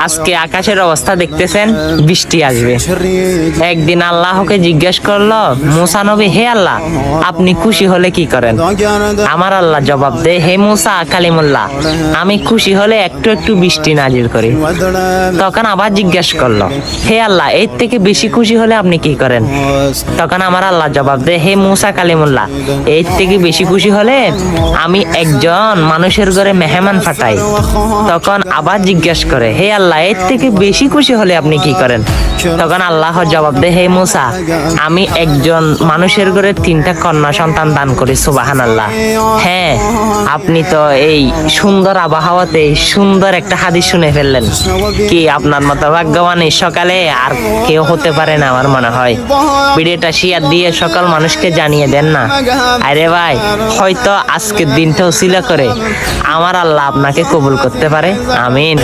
আজকে আকাশের অবস্থা দেখতেছেন, বৃষ্টি আসবে। একদিন আল্লাহকে জিজ্ঞেস করলো মুসা নবী, হে আল্লাহ, আপনি খুশি হলে কি করেন? আমার আল্লাহ জবাব দেয়, হে মুসা কালিমুল্লাহ, আমি খুশি হলে একটু একটু বৃষ্টি নাজিল করি। তখন আবার জিজ্ঞেস করলো, হে আল্লাহ, এর থেকে বেশি খুশি হলে আপনি কি করেন? তখন আমার আল্লাহ জবাব দেয়, হে মুসা কালিমুল্লাহ, এর থেকে বেশি খুশি হলে আমি একজন মানুষের ঘরে মেহমান পাঠাই। তখন আবার জিজ্ঞেস করে, হে আল্লাহ, এর থেকে বেশি খুশি হলে আপনি কি করেন? তখন আল্লাহ জবাব দেয়, হে মুসা, আমি একজন মানুষের ঘরে 3টা কন্যা সন্তান দান করি। সুবহানাল্লাহ। হ্যাঁ, আপনি তো এই সুন্দর আবহাওয়াতে সুন্দর একটা হাদিস শুনে ফেললেন। কি আপনার মতো ভাগ্যবান এই সকালে আর কেউ হতে পারে না আমার মনে হয়। ভিডিওটা শেয়ার দিয়ে সকল মানুষকে জানিয়ে দেন না। আরে ভাই, হয়তো আজকের দিনটা উসিলা করে আমার আল্লাহ আপনাকে কবুল করতে পারে। আমিন।